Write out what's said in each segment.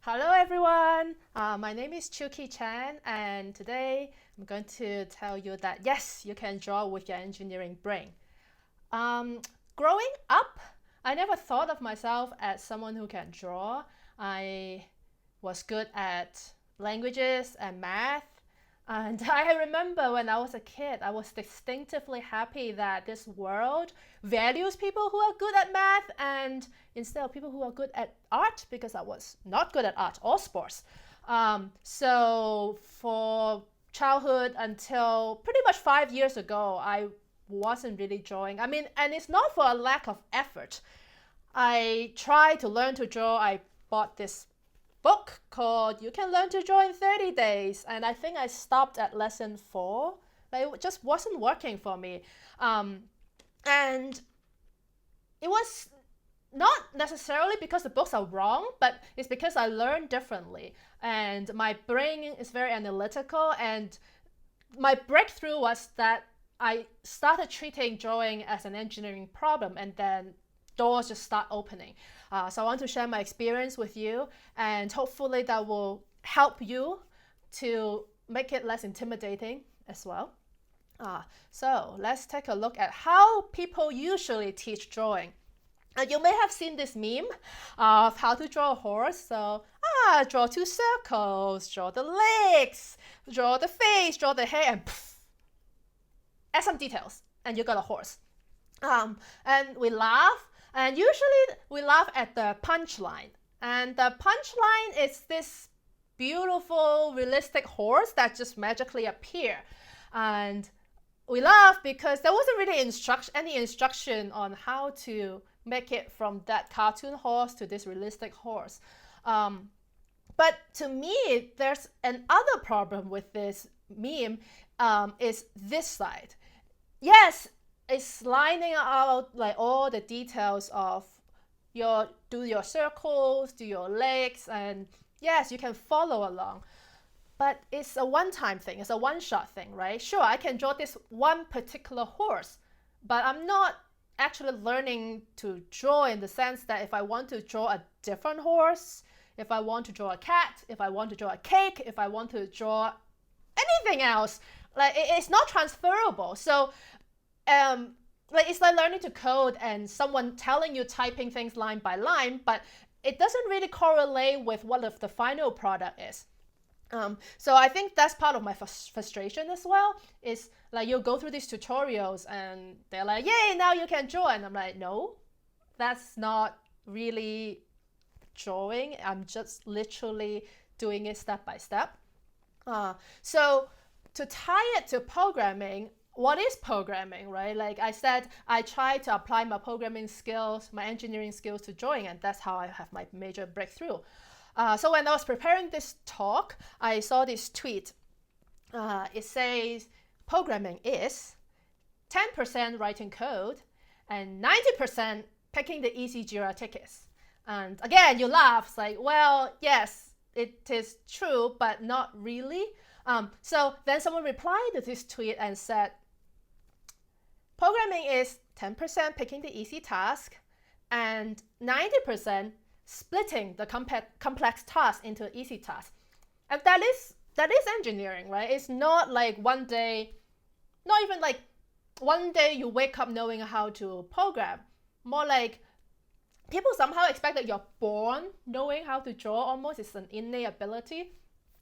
Hello everyone, my name is Chiu-Ki Chan, and today I'm going to tell you that yes, you can draw with your engineering brain. Growing up, I never thought of myself as someone who can draw. I was good at languages and math. And I remember when I was a kid, I was distinctively happy that this world values people who are good at math and instead of people who are good at art, because I was not good at art or sports. So for childhood until pretty much 5 years ago, I wasn't really drawing. I mean, and it's not for a lack of effort. I tried to learn to draw. I bought this book called You Can Learn to Draw in 30 Days. And I think I stopped at lesson 4. Like, it just wasn't working for me. And it was not necessarily because the books are wrong, but it's because I learned differently. And my brain is very analytical. And my breakthrough was that I started treating drawing as an engineering problem, and then doors just start opening. So I want to share my experience with you, and hopefully that will help you to make it less intimidating as well. So let's take a look at how people usually teach drawing. You may have seen this meme of how to draw a horse. So, draw 2 circles, draw the legs, draw the face, draw the hair, and poof, add some details, and you got a horse. And we laugh. And usually we laugh at the punchline. And the punchline is this beautiful, realistic horse that just magically appear. And we laugh because there wasn't really any instruction on how to make it from that cartoon horse to this realistic horse. But to me, there's another problem with this meme, is this side. Yes, it's lining out like all the details of do your circles, do your legs, and yes, you can follow along. But it's a one-time thing, it's a one-shot thing, right? Sure, I can draw this one particular horse, but I'm not actually learning to draw in the sense that if I want to draw a different horse, if I want to draw a cat, if I want to draw a cake, if I want to draw anything else, like it's not transferable. So like it's like learning to code and someone telling you typing things line by line, but it doesn't really correlate with what the final product is. So I think that's part of my frustration as well, is like you'll go through these tutorials and they're like, yay, now you can draw. And I'm like, no, that's not really drawing. I'm just literally doing it step by step. So to tie it to programming, what is programming, right? Like I said, I try to apply my programming skills, my engineering skills to drawing, and that's how I have my major breakthrough. So when I was preparing this talk, I saw this tweet. It says, programming is 10% writing code and 90% picking the easy Jira tickets. And again, you laugh. It's like, well, yes, it is true, but not really. So then someone replied to this tweet and said, programming is 10% picking the easy task and 90% splitting the complex task into easy tasks. And that is engineering, right? It's not like one day, not even like one day you wake up knowing how to program. More like people somehow expect that you're born knowing how to draw almost. It's an innate ability.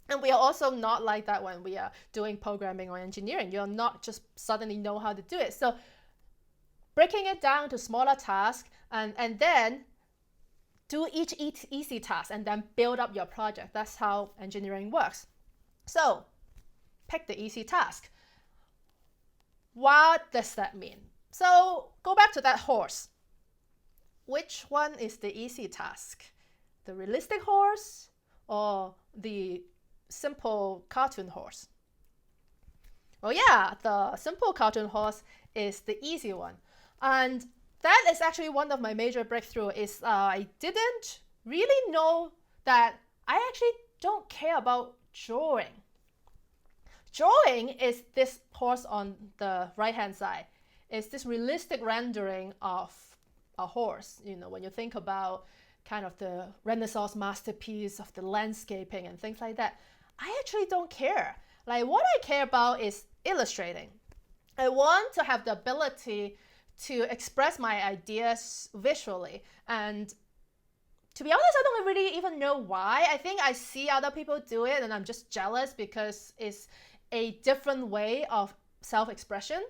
And we are also not like that when we are doing programming or engineering. You're not just suddenly know how to do it. So breaking it down to smaller tasks and then do each easy task and then build up your project. That's how engineering works. So pick the easy task. What does that mean? So go back to that horse. Which one is the easy task? The realistic horse or the simple cartoon horse? Well, yeah, the simple cartoon horse is the easy one. And that is actually one of my major breakthroughs. Is I didn't really know that I actually don't care about drawing. Drawing is this horse on the right-hand side. It's this realistic rendering of a horse. You know, when you think about kind of the Renaissance masterpiece of the landscaping and things like that. I actually don't care. Like, what I care about is illustrating. I want to have the ability to express my ideas visually. And to be honest, I don't really even know why. I think I see other people do it and I'm just jealous because it's a different way of self-expression.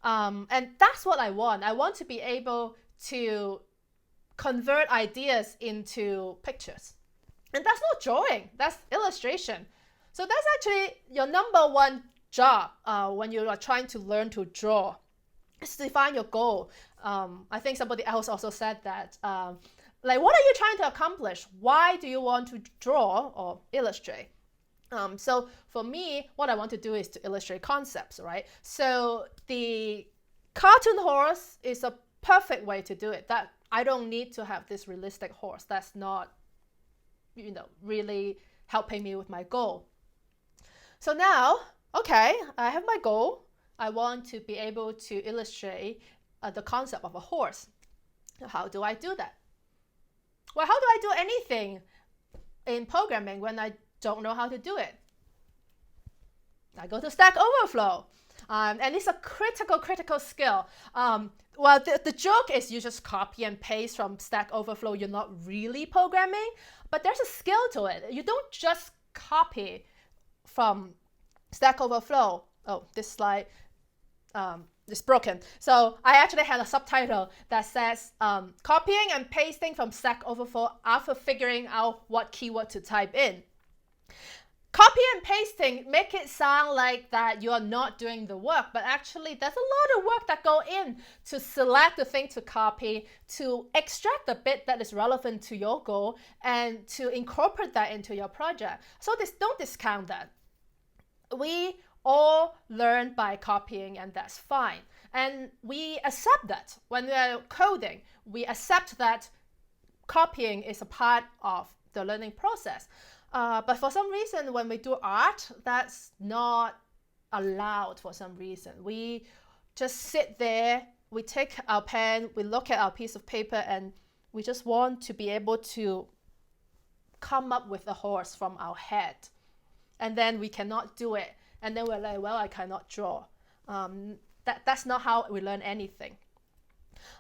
And that's what I want. I want to be able to convert ideas into pictures. And that's not drawing, that's illustration. So that's actually your number one job when you are trying to learn to draw. Is to define your goal. I think somebody else also said that. Like, what are you trying to accomplish? Why do you want to draw or illustrate? So for me, what I want to do is to illustrate concepts, right? So the cartoon horse is a perfect way to do it. That I don't need to have this realistic horse. That's not, really helping me with my goal. So now, okay, I have my goal. I want to be able to illustrate the concept of a horse. How do I do that? Well, how do I do anything in programming when I don't know how to do it? I go to Stack Overflow. And it's a critical skill. Well, the joke is you just copy and paste from Stack Overflow. You're not really programming, but there's a skill to it. You don't just copy from Stack Overflow. Oh, this slide is broken. So I actually had a subtitle that says copying and pasting from Stack Overflow after figuring out what keyword to type in. Copy and pasting make it sound like that you are not doing the work, but actually there's a lot of work that go in to select the thing to copy, to extract the bit that is relevant to your goal, and to incorporate that into your project. So don't discount that. We all learn by copying, and that's fine. And we accept that when we are coding. We accept that copying is a part of the learning process. But for some reason, when we do art, that's not allowed for some reason. We just sit there, we take our pen, we look at our piece of paper, and we just want to be able to come up with a horse from our head. And then we cannot do it. And then we're like, well, I cannot draw. That's not how we learn anything.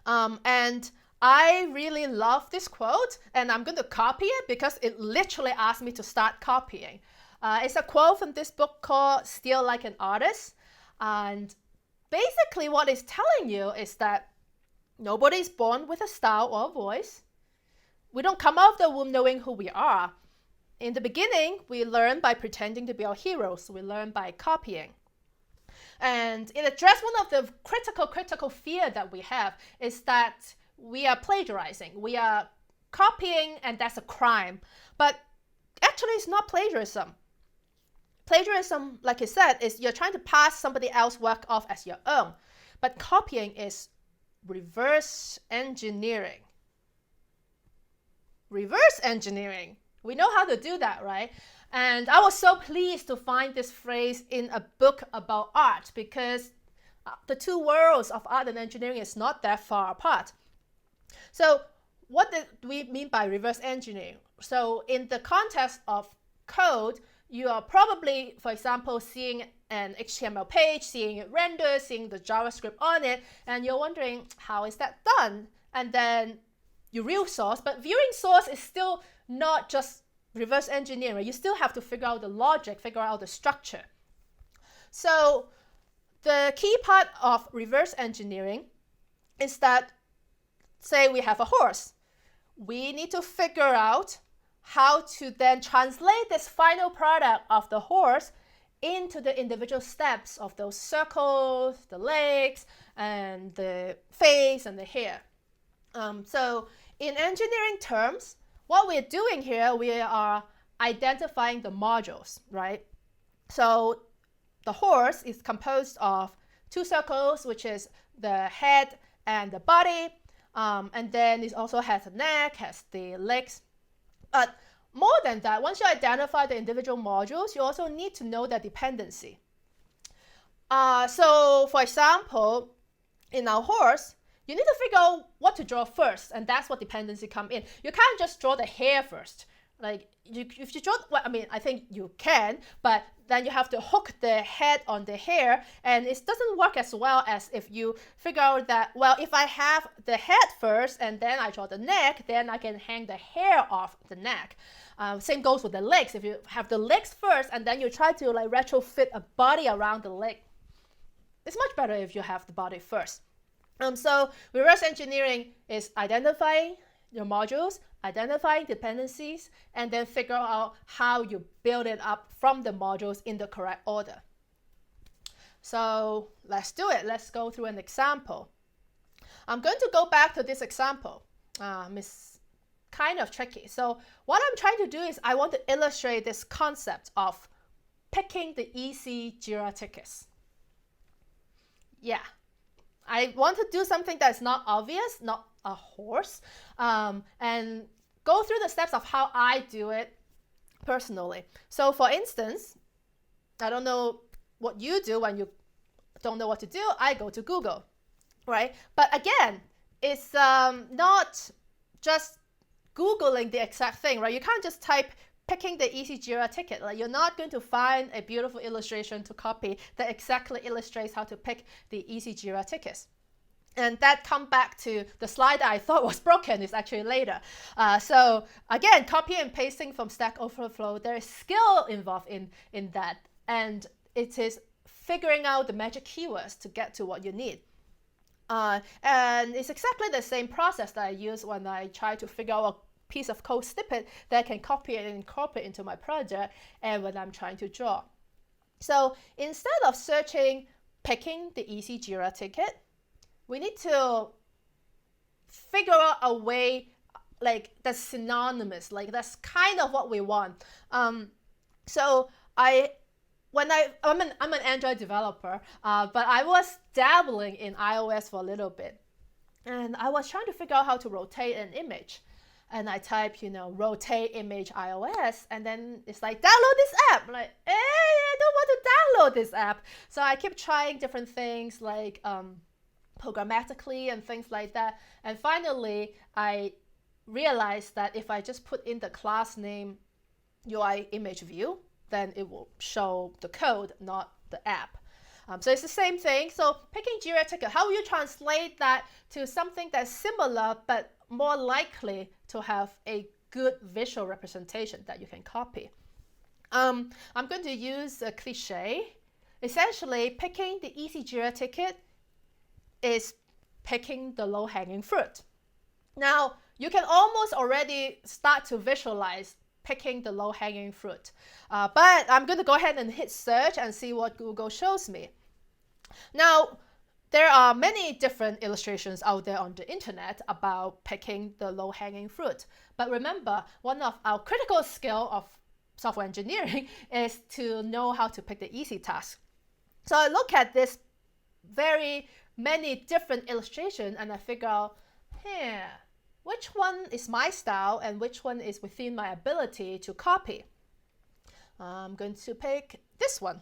And I really love this quote, and I'm going to copy it because it literally asked me to start copying. It's a quote from this book called Steal Like an Artist. And basically what it's telling you is that nobody's born with a style or a voice. We don't come out of the womb knowing who we are. In the beginning, we learn by pretending to be our heroes. We learn by copying. And it addressed one of the critical fear that we have is that we are plagiarizing. We are copying, and that's a crime. But actually, it's not plagiarism. Plagiarism, like I said, is you're trying to pass somebody else's work off as your own. But copying is reverse engineering. Reverse engineering. We know how to do that, right? And I was so pleased to find this phrase in a book about art because the two worlds of art and engineering is not that far apart. So what do we mean by reverse engineering? So in the context of code, you are probably, for example, seeing an HTML page, seeing it render, seeing the JavaScript on it, and you're wondering, how is that done? And then you view source, but viewing source is still not just reverse engineering. You still have to figure out the logic, figure out the structure. So the key part of reverse engineering is that, say we have a horse. We need to figure out how to then translate this final product of the horse into the individual steps of those circles, the legs, and the face and the hair. So in engineering terms, what we're doing here, we are identifying the modules, right? So the horse is composed of two circles, which is the head and the body. And then it also has a neck, has the legs. But more than that, once you identify the individual modules, you also need to know their dependency. So for example, in our horse, you need to figure out what to draw first, and that's what dependency come in. You can't just draw the hair first. Like if you draw, well, I mean, I think you can, but then you have to hook the head on the hair, and it doesn't work as well as if you figure out that, well, if I have the head first and then I draw the neck, then I can hang the hair off the neck. Same goes with the legs. If you have the legs first and then you try to like retrofit a body around the leg, it's much better if you have the body first. So reverse engineering is identifying your modules, identifying dependencies, and then figure out how you build it up from the modules in the correct order. So let's do it. Let's go through an example. I'm going to go back to this example. It's kind of tricky. So what I'm trying to do is I want to illustrate this concept of picking the easy Jira tickets. Yeah, I want to do something that's not obvious, not a horse, and go through the steps of how I do it personally. So for instance, I don't know what you do when you don't know what to do. I go to Google, right? But again, it's not just Googling the exact thing, right? You can't just type picking the easy Jira ticket. Like, you're not going to find a beautiful illustration to copy that exactly illustrates how to pick the easy Jira tickets. And that comes back to the slide that I thought was broken is actually later. So again, copy and pasting from Stack Overflow, there is skill involved in that. And it is figuring out the magic keywords to get to what you need. And it's exactly the same process that I use when I try to figure out a piece of code snippet that I can copy and incorporate into my project and when I'm trying to draw. So instead of searching picking the easy Jira ticket, we need to figure out a way like that's synonymous, like that's kind of what we want. So I'm an Android developer, but I was dabbling in iOS for a little bit, and I was trying to figure out how to rotate an image. And I type, rotate image iOS, and then it's like, download this app. I'm like, I don't want to download this app. So I keep trying different things like programmatically and things like that. And finally, I realized that if I just put in the class name UI image view, then it will show the code, not the app. So it's the same thing. So picking Jira ticket, how will you translate that to something that's similar but more likely to have a good visual representation that you can copy? I'm going to use a cliche. Essentially, picking the easy Jira ticket is picking the low-hanging fruit. Now, you can almost already start to visualize picking the low-hanging fruit. But I'm going to go ahead and hit search and see what Google shows me. Now, there are many different illustrations out there on the internet about picking the low-hanging fruit. But remember, one of our critical skills of software engineering is to know how to pick the easy task. So I look at this very many different illustrations and I figure out, which one is my style and which one is within my ability to copy. I'm going to pick this one.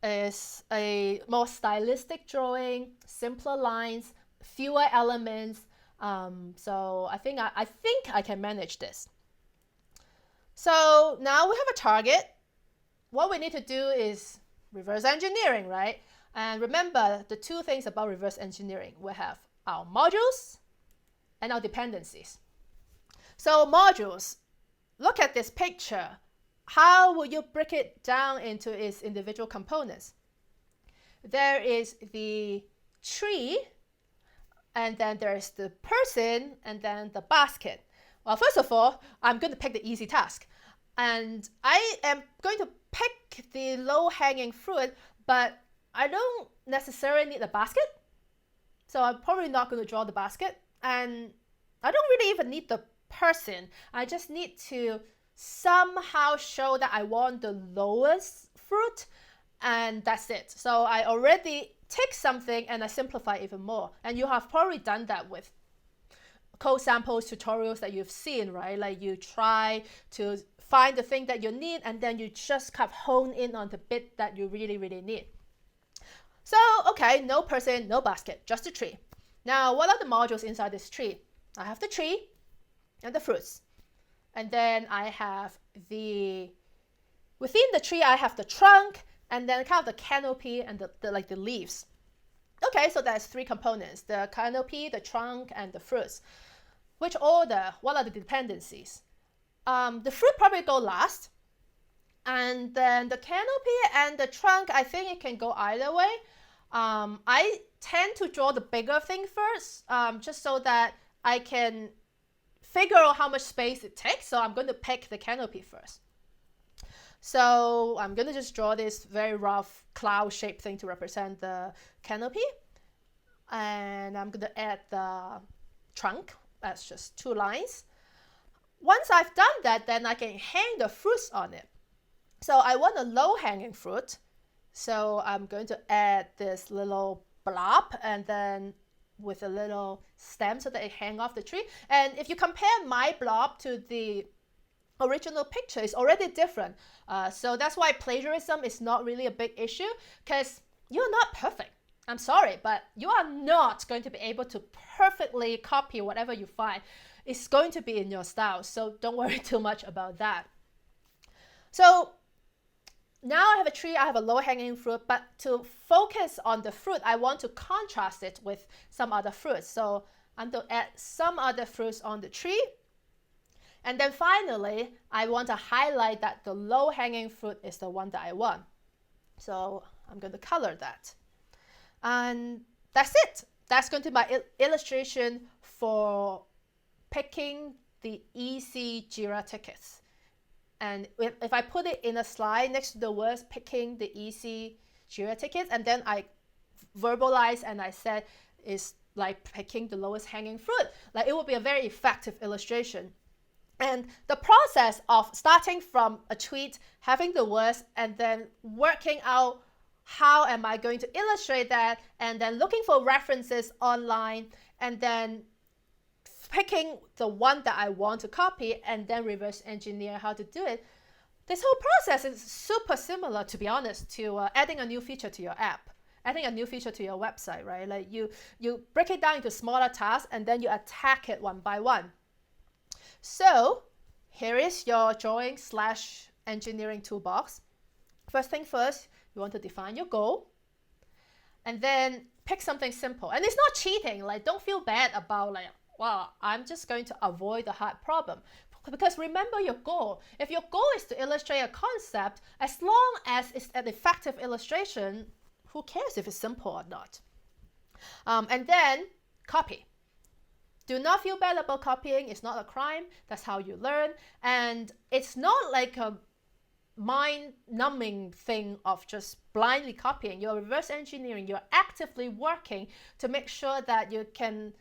It's a more stylistic drawing, simpler lines, fewer elements. So I think I can manage this. So now we have a target. What we need to do is reverse engineering, right? And remember the two things about reverse engineering. We have our modules and our dependencies. So modules, look at this picture. How will you break it down into its individual components? There is the tree, and then there's the person, and then the basket. Well, first of all, I'm going to pick the easy task. And I am going to pick the low-hanging fruit, but I don't necessarily need a basket. So I'm probably not going to draw the basket. And I don't really even need the person. I just need to somehow show that I want the lowest fruit, and that's it. So I already take something and I simplify even more. And you have probably done that with code samples, tutorials that you've seen, right? Like you try to find the thing that you need and then you just kind of hone in on the bit that you really, really need. So, okay, no person, no basket, just a tree. Now, what are the modules inside this tree? I have the tree and the fruits. And then I have within the tree, I have the trunk and then kind of the canopy and the leaves. Okay, so there's 3 components, the canopy, the trunk, and the fruits. Which order? What are the dependencies? The fruit probably go last. And then the canopy and the trunk, I think it can go either way. I tend to draw the bigger thing first, just so that I can figure out how much space it takes. So I'm going to pick the canopy first. So I'm going to just draw this very rough cloud-shaped thing to represent the canopy. And I'm going to add the trunk. That's just 2 lines. Once I've done that, then I can hang the fruits on it. So I want a low-hanging fruit. So I'm going to add this little blob and then with a little stem so that it hang off the tree. And if you compare my blob to the original picture, it's already different. So that's why plagiarism is not really a big issue, because you're not perfect. I'm sorry, but you are not going to be able to perfectly copy whatever you find. It's going to be in your style, so don't worry too much about that. So now I have a tree, I have a low-hanging fruit, but to focus on the fruit, I want to contrast it with some other fruits. So I'm going to add some other fruits on the tree. And then finally, I want to highlight that the low-hanging fruit is the one that I want. So I'm going to color that. And that's it. That's going to be my illustration for picking the easy Jira tickets. And if I put it in a slide next to the words picking the easy Jira tickets, and then I verbalize and I said it's like picking the lowest hanging fruit, like it will be a very effective illustration. And the process of starting from a tweet, having the words, and then working out how am I going to illustrate that, and then looking for references online, and then picking the one that I want to copy, and then reverse engineer how to do it. This whole process is super similar, to be honest, to adding a new feature to your app, adding a new feature to your website, right? Like you break it down into smaller tasks, and then you attack it one by one. So here is your drawing/engineering toolbox. First thing first, you want to define your goal, and then pick something simple. And it's not cheating. Like, don't feel bad about like, well, I'm just going to avoid the hard problem. Because remember your goal. If your goal is to illustrate a concept, as long as it's an effective illustration, who cares if it's simple or not? And then copy. Do not feel bad about copying. It's not a crime. That's how you learn. And it's not like a mind-numbing thing of just blindly copying. You're reverse engineering. You're actively working to make sure that you can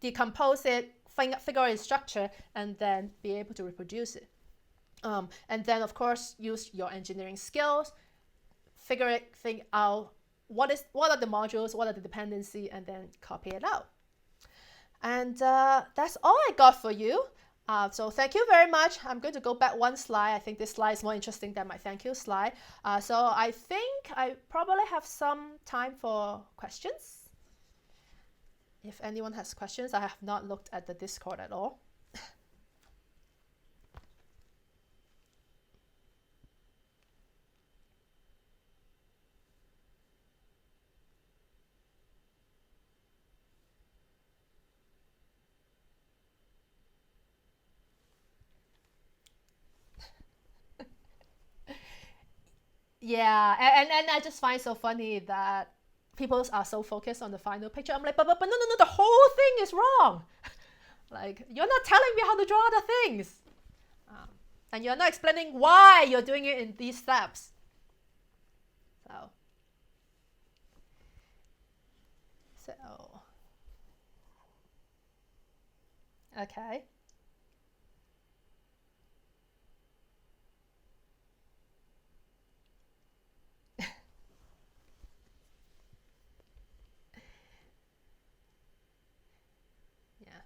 decompose it, figure out its structure, and then be able to reproduce it. And then, of course, use your engineering skills, think out what are the modules, what are the dependency, and then copy it out. And that's all I got for you. So thank you very much. I'm going to go back one slide. I think this slide is more interesting than my thank you slide. So I think I probably have some time for questions. If anyone has questions, I have not looked at the Discord at all. Yeah, and I just find so funny that people are so focused on the final picture. I'm like, but no, the whole thing is wrong. Like, you're not telling me how to draw the things. And you're not explaining why you're doing it in these steps. So, okay. Yeah.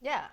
Yeah.